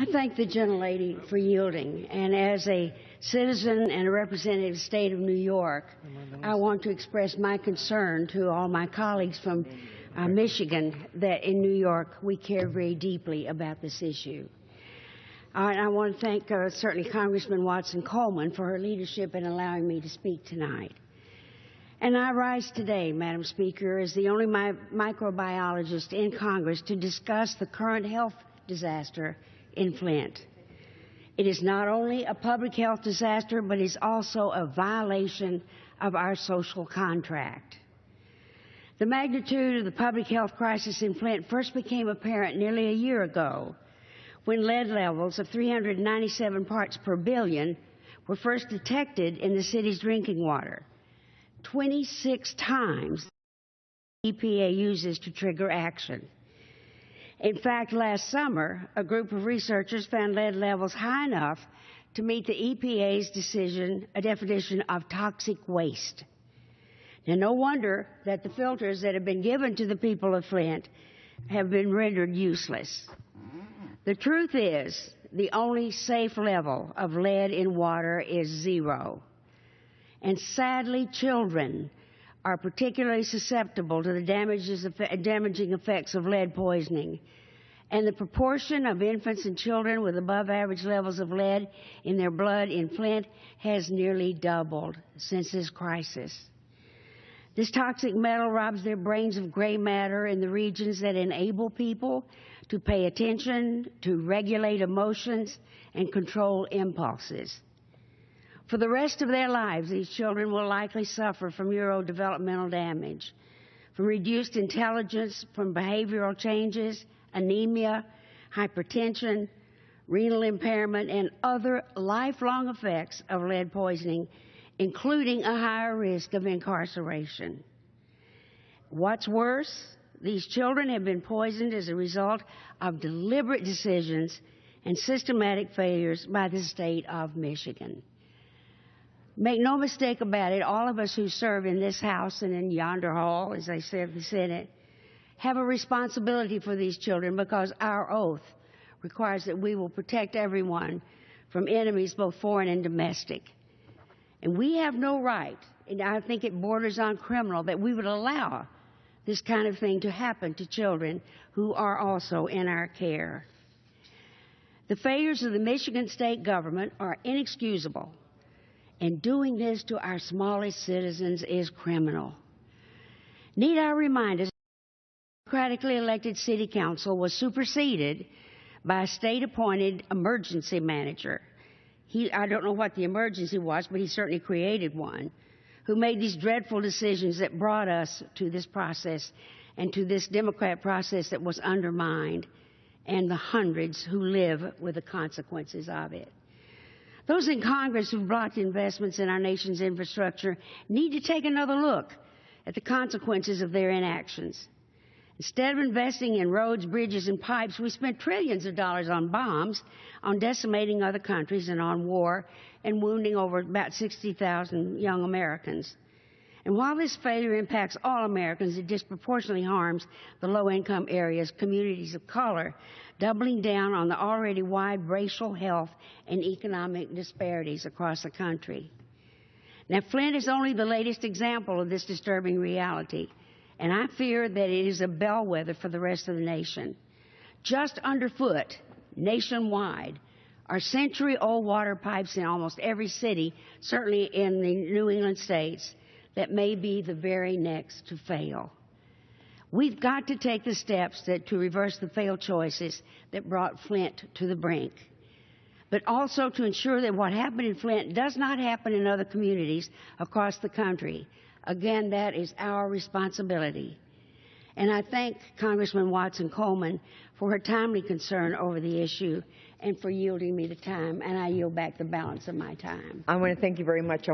I thank the gentlelady for yielding, and as a citizen and a representative of the state of New York, I want to express my concern to all my colleagues from Michigan that in New York we care very deeply about this issue. And I want to thank certainly Congressman Watson Coleman for her leadership in allowing me to speak tonight. And I rise today, Madam Speaker, as the only microbiologist in Congress to discuss the current health disaster in Flint. It is not only a public health disaster, but is also a violation of our social contract. The magnitude of the public health crisis in Flint first became apparent nearly a year ago when lead levels of 397 parts per billion were first detected in the city's drinking water, 26 times the EPA uses to trigger action. In fact, last summer, a group of researchers found lead levels high enough to meet the EPA's definition of toxic waste. Now, no wonder that the filters that have been given to the people of Flint have been rendered useless. The truth is, the only safe level of lead in water is 0. And sadly, children are particularly susceptible to the damaging effects of lead poisoning. And the proportion of infants and children with above average levels of lead in their blood in Flint has nearly doubled since this crisis. This toxic metal robs their brains of gray matter in the regions that enable people to pay attention, to regulate emotions, and control impulses. For the rest of their lives, these children will likely suffer from neurodevelopmental damage, from reduced intelligence, from behavioral changes, anemia, hypertension, renal impairment, and other lifelong effects of lead poisoning, including a higher risk of incarceration. What's worse, these children have been poisoned as a result of deliberate decisions and systematic failures by the state of Michigan. Make no mistake about it, all of us who serve in this House and in yonder hall, as I said, the Senate, have a responsibility for these children because our oath requires that we will protect everyone from enemies both foreign and domestic. And we have no right, and I think it borders on criminal, that we would allow this kind of thing to happen to children who are also in our care. The failures of the Michigan state government are inexcusable. And doing this to our smallest citizens is criminal. Need I remind us, the democratically elected city council was superseded by a state-appointed emergency manager. I don't know what the emergency was, but he certainly created one, who made these dreadful decisions that brought us to this process and to this democratic process that was undermined, and the hundreds who live with the consequences of it. Those in Congress who blocked investments in our nation's infrastructure need to take another look at the consequences of their inactions. Instead of investing in roads, bridges, and pipes, we spent trillions of dollars on bombs, on decimating other countries, and on war, and wounding over about 60,000 young Americans. And while this failure impacts all Americans, it disproportionately harms the low-income areas, communities of color, doubling down on the already wide racial, health, and economic disparities across the country. Now, Flint is only the latest example of this disturbing reality, and I fear that it is a bellwether for the rest of the nation. Just underfoot, nationwide, are century-old water pipes in almost every city, certainly in the New England states, that may be the very next to fail. We've got to take the steps to reverse the failed choices that brought Flint to the brink, but also to ensure that what happened in Flint does not happen in other communities across the country. Again, that is our responsibility. And I thank Congressman Watson Coleman for her timely concern over the issue and for yielding me the time, and I yield back the balance of my time. I want to thank you very much.